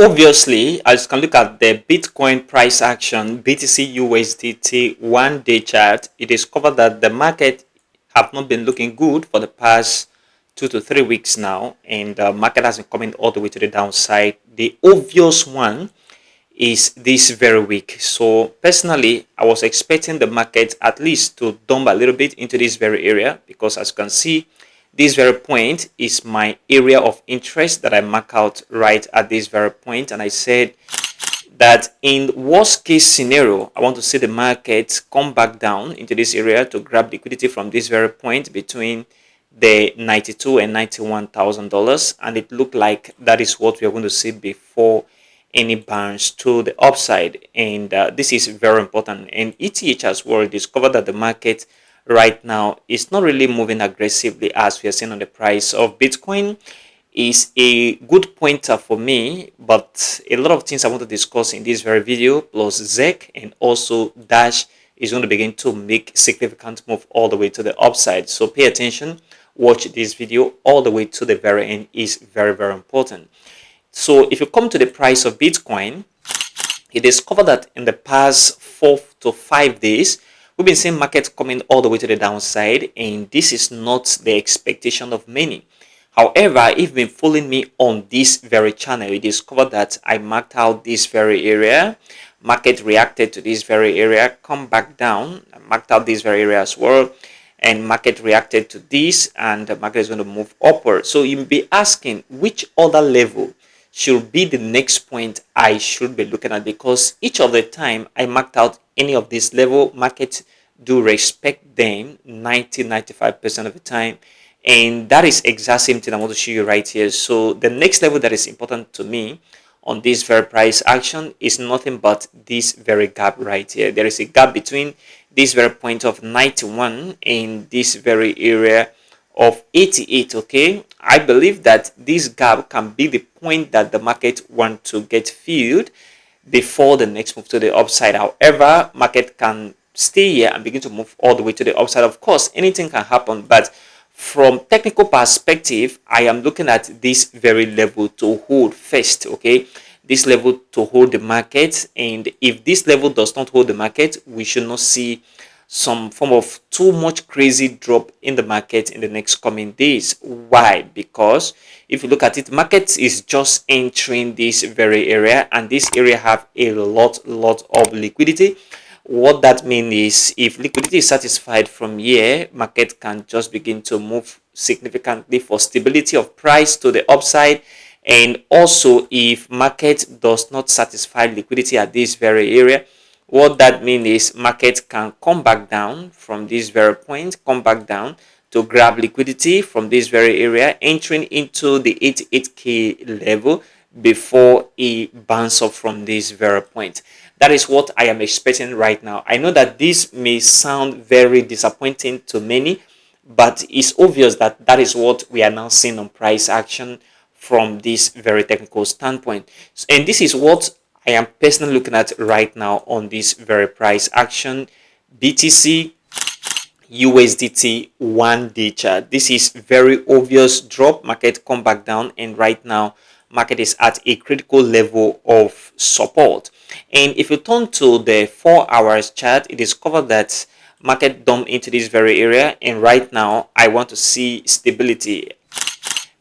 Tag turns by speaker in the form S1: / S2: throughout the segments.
S1: Obviously, as you can look at the Bitcoin price action, BTCUSDT 1 day chart, it is covered that the market have not been looking good for the past 2 to 3 weeks now, and the market has been coming all the way to the downside. The obvious one is this very week. So personally, I was expecting the market at least to dump a little bit into this very area, because as you can see, this very point is my area of interest that I mark out right at this very point. And I said that in worst case scenario, I want to see the market come back down into this area to grab liquidity from this very point between the 92 and $91,000, and it looked like that is what we are going to see before any bounce to the upside. And this is very important. And ETH as well discovered that the market right now is not really moving aggressively as we are seeing on the price of Bitcoin. Is a good pointer for me, but a lot of things I want to discuss in this very video, plus ZEC and also Dash, is going to begin to make significant move all the way to the upside. So pay attention, watch this video all the way to the very end, is very, very important. So if you come to the price of Bitcoin, it is covered that in the past 4 to 5 days, we've been seeing markets coming all the way to the downside, and this is not the expectation of many. However, if you've been following me on this very channel, you discovered that I marked out this very area. Market reacted to this very area, come back down. I marked out this very area as well, and market reacted to this, and the market is going to move upward. So you'll be asking, which other level should be the next point I should be looking at? Because each of the time I marked out any of this level, markets do respect them 90-95% of the time. And that is exact same thing I want to show you right here. So the next level that is important to me on this very price action is nothing but this very gap right here. There is a gap between this very point of 91 and this very area of 88. Okay, I believe that this gap can be the point that the market want to get filled before the next move to the upside. However, market can stay here and begin to move all the way to the upside. Of course, anything can happen, but from technical perspective, I am looking at this very level to hold first. Okay, this level to hold the market, and if this level does not hold the market, we should not see some form of too much crazy drop in the market in the next coming days. Why? Because if you look at it, market is just entering this very area, and this area have a lot of liquidity. What that means is, if liquidity is satisfied from here, market can just begin to move significantly for stability of price to the upside. And also, if market does not satisfy liquidity at this very area, what that means is market can come back down from this very point, come back down to grab liquidity from this very area, entering into the 88K level before it bounce up from this very point. That is what I am expecting right now. I know that this may sound very disappointing to many, but it's obvious that that is what we are now seeing on price action from this very technical standpoint. And this is what I am personally looking at right now on this very price action, BTC USDT 1 day chart. This is very obvious drop, market come back down, and right now market is at a critical level of support. And if you turn to the 4 hours chart, it is covered that market dumped into this very area, and right now I want to see stability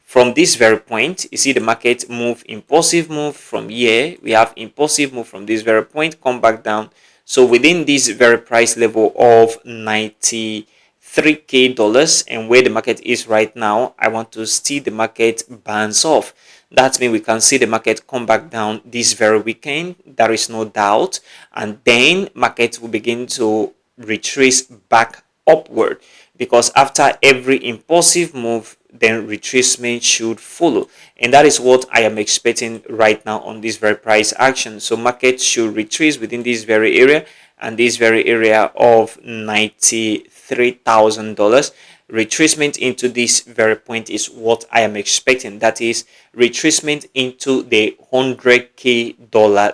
S1: from this very point. You see the market move, impulsive move from here. We have impulsive move from this very point, come back down. So within this very price level of $93K and where the market is right now, I want to see the market bounce off. That means we can see the market come back down this very weekend. There is no doubt. And then market will begin to retrace back upward, because after every impulsive move, then retracement should follow. And that is what I am expecting right now on this very price action. So market should retrace within this very area, and this very area of $93,000. Retracement into this very point is what I am expecting. That is retracement into the $100K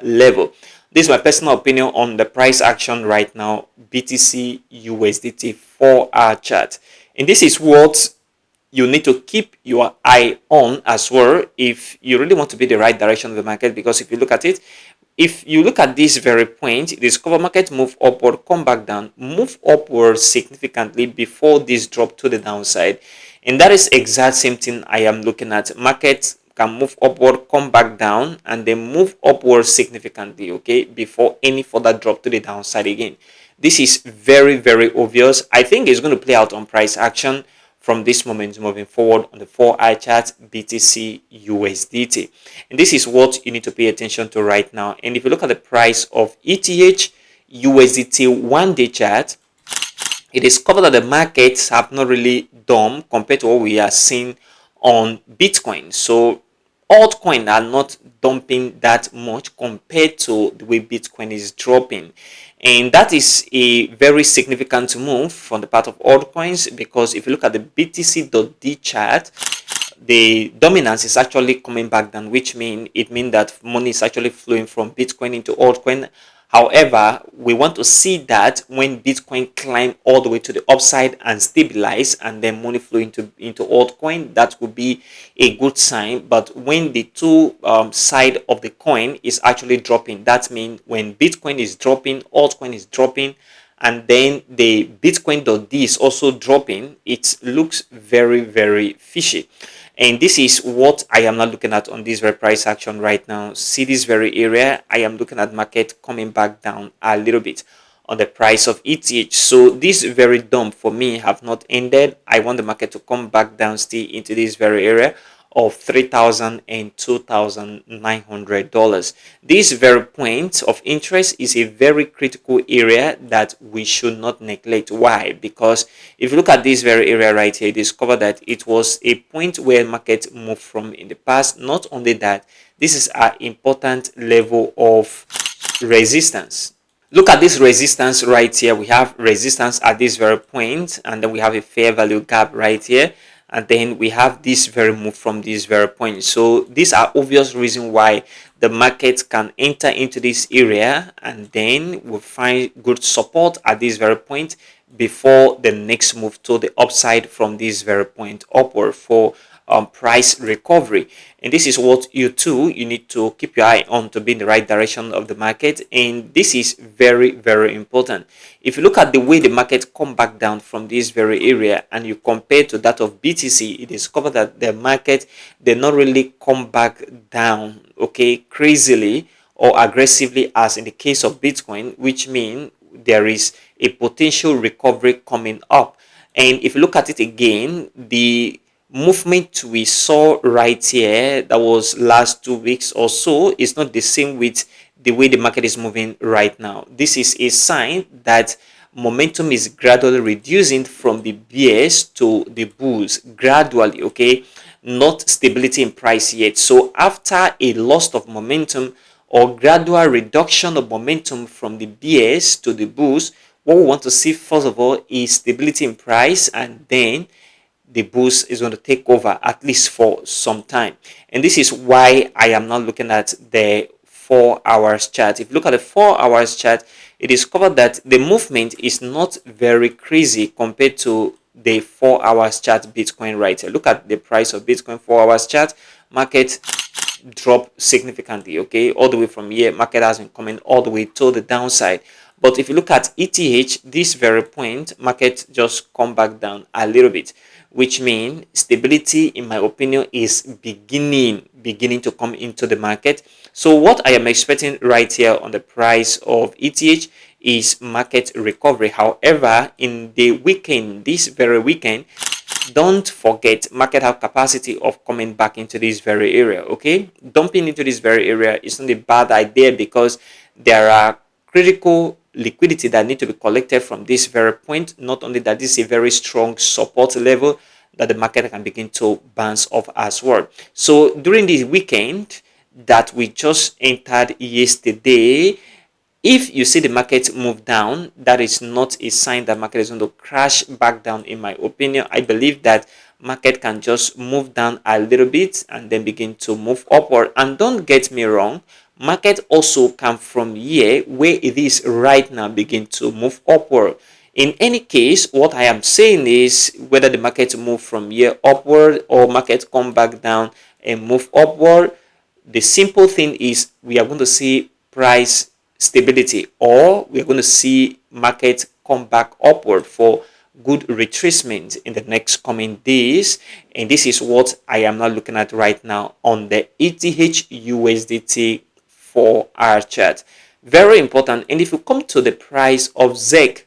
S1: level. This is my personal opinion on the price action right now, BTC USDT 4-hour chart. And this is what you need to keep your eye on as well if you really want to be the right direction of the market. Because if you look at it, if you look at this very point, discover market move upward, come back down, move upward significantly before this drop to the downside. And that is exact same thing I am looking at. Markets can move upward, come back down, and then move upward significantly, okay, before any further drop to the downside again. This is very, very obvious. I think it's going to play out on price action from this moment moving forward on the 4-hour chart, BTC USDT. And this is what you need to pay attention to right now. And if you look at the price of ETH USDT 1-day chart, it is covered that the markets have not really done compared to what we are seeing on Bitcoin. So altcoin are not dumping that much compared to the way Bitcoin is dropping. And that is a very significant move from the part of altcoins, because if you look at the BTC.D chart, the dominance is actually coming back down, which means that money is actually flowing from Bitcoin into altcoin. However, we want to see that when Bitcoin climb all the way to the upside and stabilize, and then money flow into altcoin, that would be a good sign. But when the two side of the coin is actually dropping, that means when Bitcoin is dropping, altcoin is dropping, and then the Bitcoin.D is also dropping, it looks very, very fishy. And this is what I am not looking at on this very price action right now. See this very area, I am looking at market coming back down a little bit on the price of ETH. So this very dump for me have not ended. I want the market to come back down still into this very area of $3,000 and $2,900. This very point of interest is a very critical area that we should not neglect. Why? Because if you look at this very area right here, discover that it was a point where market moved from in the past. Not only that, this is an important level of resistance. Look at this resistance right here. We have resistance at this very point, and then we have a fair value gap right here, and then we have this very move from this very point. So these are obvious reasons why the market can enter into this area, and then we'll find good support at this very point before the next move to the upside from this very point upward for price recovery. And this is what you need to keep your eye on to be in the right direction of the market. And this is very, very important. If you look at the way the market come back down from this very area and you compare to that of BTC, it is covered that the market did not really come back down, okay, crazily or aggressively as in the case of Bitcoin, which means there is a potential recovery coming up. And if you look at it again, the movement we saw right here, that was last 2 weeks or so, is not the same with the way the market is moving right now. This is a sign that momentum is gradually reducing from the bears to the bulls, gradually, okay, not stability in price yet. So after a loss of momentum or gradual reduction of momentum from the bears to the bulls, what we want to see first of all is stability in price, and then the boost is going to take over at least for some time. And this is why I am not looking at the 4 hours chart. If you look at the 4 hours chart, it is covered that the movement is not very crazy compared to the 4 hours chart Bitcoin right here. Look at the price of Bitcoin 4 hours chart. Market drop significantly, okay, all the way from here. Market has been coming all the way to the downside. But if you look at ETH, this very point, market just come back down a little bit, which means stability, in my opinion, is beginning to come into the market. So what I am expecting right here on the price of ETH is market recovery. However, in the weekend, this very weekend, don't forget market have capacity of coming back into this very area, okay? Dumping into this very area is not a bad idea, because there are critical liquidity that need to be collected from this very point. Not only that, this is a very strong support level that the market can begin to bounce off as well. So during this weekend that we just entered yesterday, if you see the market move down, that is not a sign that market is going to crash back down. In my opinion, I believe that market can just move down a little bit and then begin to move upward. And don't get me wrong, market also can from here where it is right now begin to move upward. In any case, what I am saying is whether the market move from here upward or market come back down and move upward, the simple thing is we are going to see price stability, or we are going to see market come back upward for good retracement in the next coming days. And this is what I am now looking at right now on the ETH/USDT 4-hour chart. Very important. And if you come to the price of ZEC,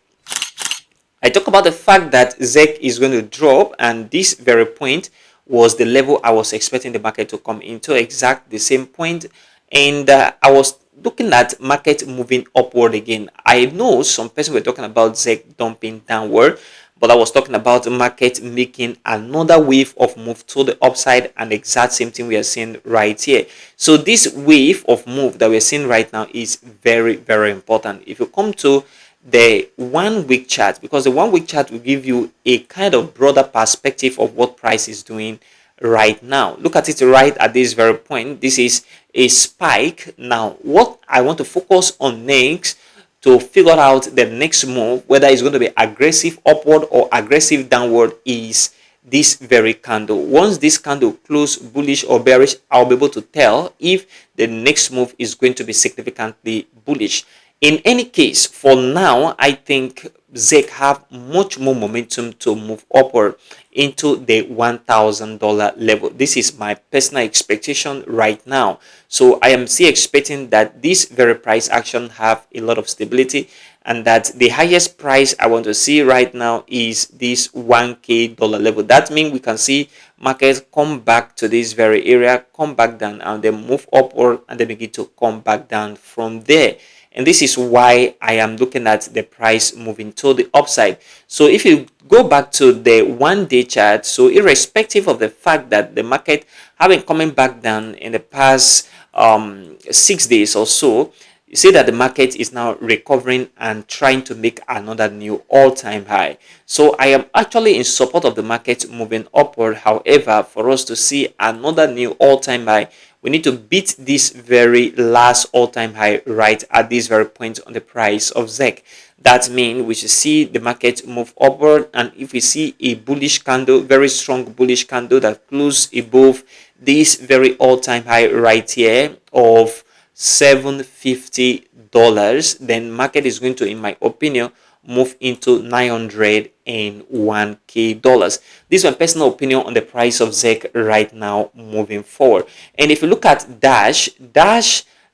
S1: I talk about the fact that ZEC is going to drop, and this very point was the level I was expecting the market to come into, exact the same point. And I was looking at market moving upward again. I know some person were talking about ZEC dumping downward, but I was talking about the market making another wave of move to the upside, and the exact same thing we are seeing right here. So this wave of move that we're seeing right now is very, very important. If you come to the 1 week chart, because the 1 week chart will give you a kind of broader perspective of what price is doing right now. Look at it right at this very point. This is a spike. Now what I want to focus on next to figure out the next move, whether it's going to be aggressive upward or aggressive downward, is this very candle. Once this candle close bullish or bearish, I'll be able to tell if the next move is going to be significantly bullish. In any case, for now, I think ZEC have much more momentum to move upward into the $1,000 level. This is my personal expectation right now. So I am still expecting that this very price action have a lot of stability, and that the highest price I want to see right now is this $1K level. That means we can see markets come back to this very area, come back down, and then move upward, and then begin to come back down from there. And this is why I am looking at the price moving to the upside. So if you go back to the 1 day chart, so irrespective of the fact that the market have been coming back down in the past 6 days or so, you see that the market is now recovering and trying to make another new all-time high. So I am actually in support of the market moving upward. However, for us to see another new all-time high, we need to beat this very last all-time high right at this very point on the price of ZEC. That means we should see the market move upward, and if we see a bullish candle, very strong bullish candle that closes above this very all-time high right here of $750, then market is going to, in my opinion, move into $901K. This is my personal opinion on the price of ZEC right now moving forward. And if you look at Dash,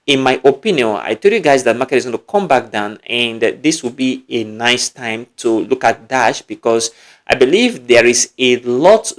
S1: in my opinion, I told you guys that market is going to come back down, and this will be a nice time to look at Dash, because I believe there is a much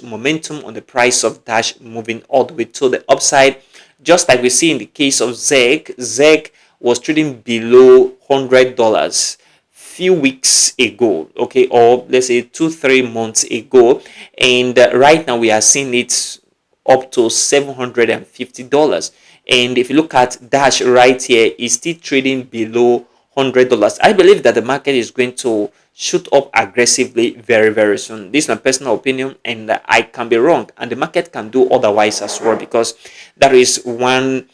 S1: momentum on the price of Dash moving all the way to the upside. Just like we see in the case of ZEC was trading below $100 few weeks ago, okay, or let's say 2-3 months ago, and right now we are seeing it up to $750. And if you look at Dash right here, it's still trading below $100. I believe that the market is going to shoot up aggressively very soon. This is my personal opinion, and I can be wrong, and the market can do otherwise as well, because that is one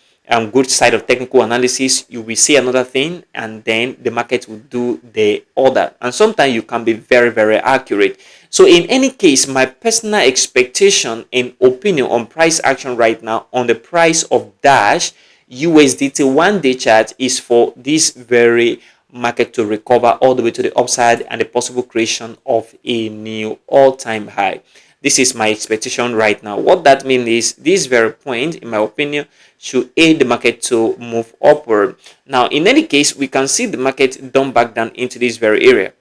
S1: good side of technical analysis. You will see another thing, and then the market will do the other, and sometimes you can be very accurate. So in any case, my personal expectation and opinion on price action right now on the price of Dash USDT 1 day chart is for this very market to recover all the way to the upside, and the possible creation of a new all-time high. This is my expectation right now. What that means is this very point, in my opinion, should aid the market to move upward. Now, in any case, we can see the market dump back down into this very area,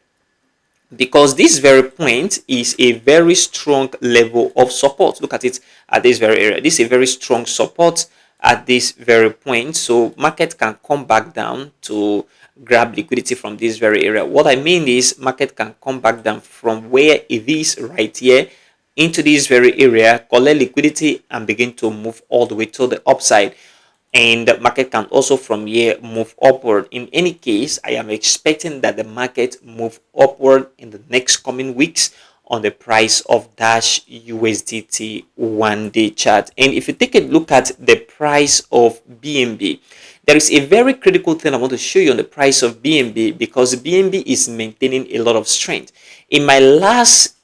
S1: because this very point is a very strong level of support. Look at it at this very area. This is a very strong support at this very point. So market can come back down to grab liquidity from this very area. What I mean is market can come back down from where it is right here into this very area, collect liquidity, and begin to move all the way to the upside. And the market can also from here move upward. In any case, I am expecting that the market move upward in the next coming weeks on the price of Dash USDT 1-day chart. And if you take a look at the price of BNB, there is a very critical thing I want to show you on the price of BNB, because BNB is maintaining a lot of strength. In my last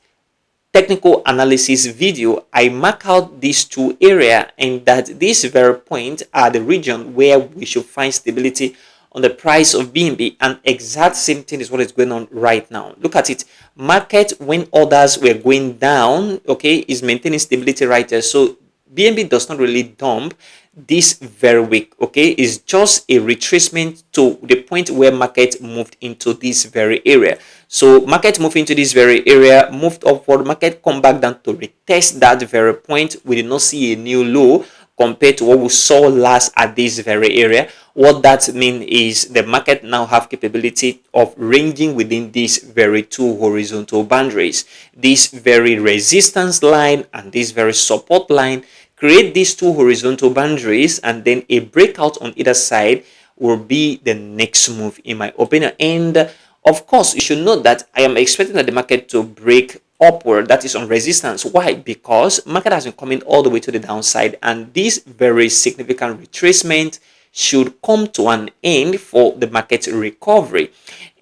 S1: technical analysis video, I mark out these two areas, and that this very point are the region where we should find stability on the price of BNB, and exact same thing is what is going on right now. Look at it. Market, when others were going down, okay, is maintaining stability right there. So BNB does not really dump this very week, okay. It's just a retracement to the point where market moved into this very area. So market moved into this very area, moved upward, market come back down to retest that very point. We did not see a new low compared to what we saw last at this very area. What that means is the market now have capability of ranging within these very two horizontal boundaries, this very resistance line and this very support line. Create these two horizontal boundaries, and then a breakout on either side will be the next move, in my opinion. And of course, you should note that I am expecting that the market to break upward, that is on resistance. Why? Because market has been coming all the way to the downside, and this very significant retracement should come to an end for the market recovery.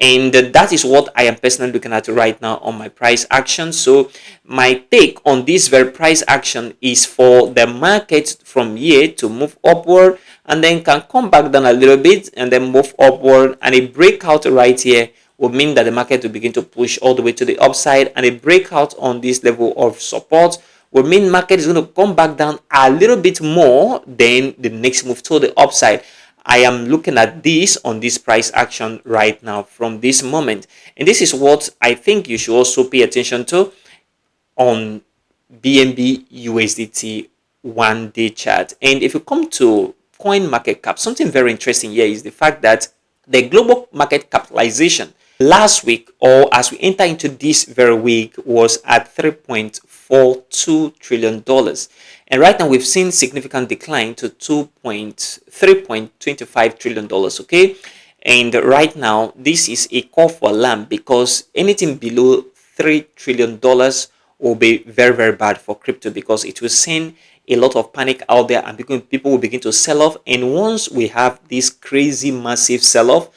S1: And that is what I am personally looking at right now on my price action. So my take on this very price action is for the market from here to move upward, and then can come back down a little bit and then move upward, and a breakout right here will mean that the market will begin to push all the way to the upside, and a breakout on this level of support will mean market is going to come back down a little bit more than the next move to the upside. I am looking at this on this price action right now from this moment, and this is what I think you should also pay attention to on BNB USDT 1-day chart. And if you come to coin market cap, something very interesting here is the fact that the global market capitalization last week, or as we enter into this very week, was at $3.42 trillion. And right now we've seen significant decline to $3.25 trillion, okay? And right now this is a call for alarm, because anything below $3 trillion will be very, very bad for crypto, because it will send a lot of panic out there, and people will begin to sell off. And once we have this crazy massive sell-off,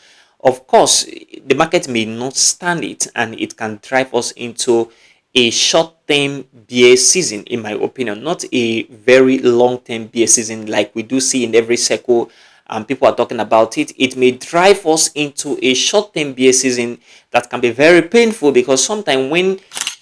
S1: of course the market may not stand it, and it can drive us into a short-term bear season, in my opinion, not a very long-term bear season like we do see in every cycle. People are talking about it. It may drive us into a short-term bear season that can be very painful, because sometimes when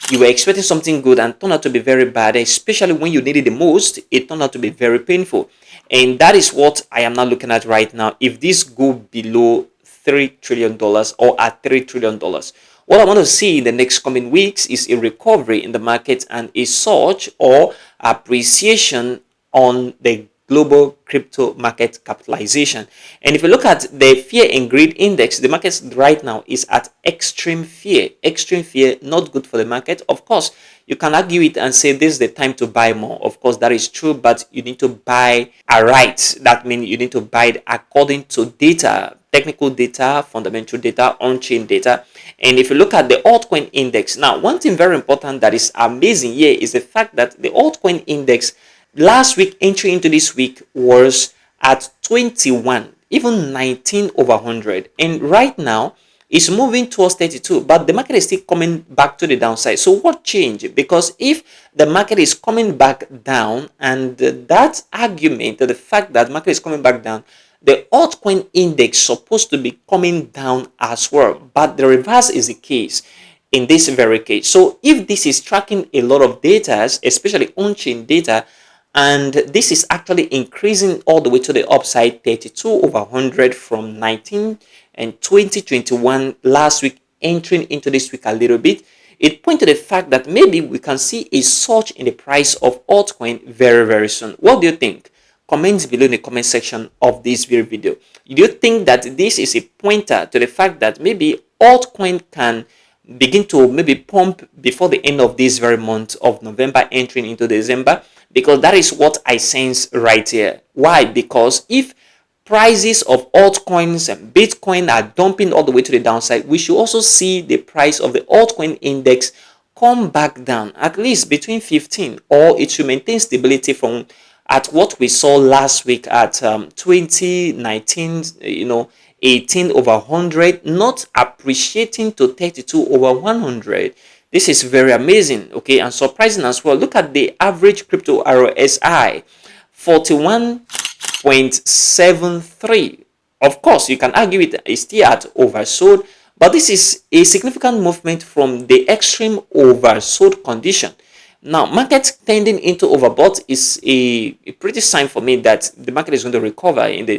S1: you were expecting something good and turned out to be very bad, especially when you need it the most, it turned out to be very painful. And that is what I am now looking at right now. If this go below $3 trillion or at $3 trillion, what I want to see in the next coming weeks is a recovery in the market and a surge or appreciation on the global crypto market capitalization. And if you look at the fear and greed index, the market right now is at extreme fear. Extreme fear, not good for the market. Of course, you can argue it and say this is the time to buy more. Of course, that is true, but you need to buy right. That means you need to buy it according to data, technical data, fundamental data, on-chain data. And if you look at the altcoin index, now one thing very important that is amazing here is the fact that the altcoin index last week entry into this week was at 21, even 19 over 100, and right now it's moving towards 32, but the market is still coming back to the downside. So what changed? Because if the market is coming back down, and that argument, the fact that market is coming back down, the altcoin index supposed to be coming down as well, but the reverse is the case in this very case. So if this is tracking a lot of data, especially on-chain data, and this is actually increasing all the way to the upside, 32 over 100 from 19 and 2021 last week, entering into this week a little bit, it points to the fact that maybe we can see a surge in the price of altcoin very, very soon. What do you think? Comment below in the comment section of this video. Do you think that this is a pointer to the fact that maybe altcoin can begin to maybe pump before the end of this very month of November, entering into December? Because that is what I sense right here. Why? Because if prices of altcoins and Bitcoin are dumping all the way to the downside, we should also see the price of the altcoin index come back down at least between 15, or it should maintain stability from at what we saw last week at 2019, 18 over 100, not appreciating to 32 over 100. This is very amazing, okay, and surprising as well. Look at the average crypto RSI, 41.73. Of course, you can argue it is still at oversold, but this is a significant movement from the extreme oversold condition. Now, market tending into overbought is a pretty sign for me that the market is going to recover in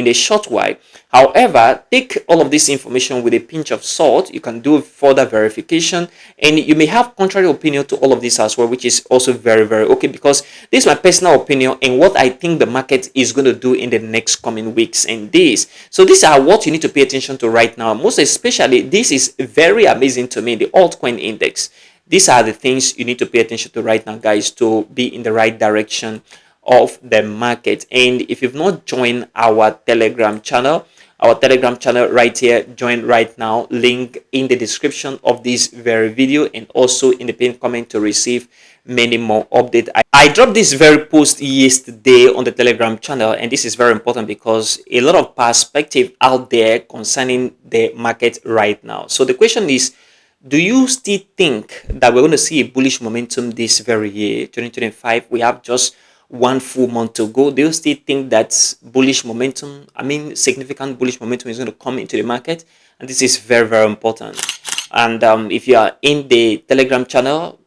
S1: a short while. However, take all of this information with a pinch of salt. You can do further verification, and you may have contrary opinion to all of this as well, which is also very, very okay, because this is my personal opinion and what I think the market is going to do in the next coming weeks and days. So these are what you need to pay attention to right now. Most especially, this is very amazing to me, the altcoin index. These are the things you need to pay attention to right now, guys, to be in the right direction of the market. And if you've not joined our Telegram channel right here, join right now. Link in the description of this very video and also in the pinned comment to receive many more updates. I dropped this very post yesterday on the Telegram channel, and this is very important because a lot of perspective out there concerning the market right now. So the question is, do you still think that we're going to see a bullish momentum this very year, 2025? We have just one full month to go. Do you still think that bullish momentum, significant bullish momentum is going to come into the market? And this is very, very important. And if you are in the Telegram channel,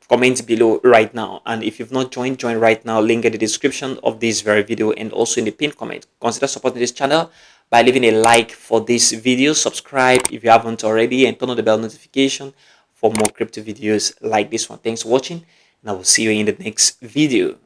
S1: comment below right now. And if you've not joined, join right now. Link in the description of this very video and also in the pinned comment. Consider supporting this channel by leaving a like for this video, subscribe if you haven't already, and turn on the bell notification for more crypto videos like this one. Thanks for watching, and I will see you in the next video.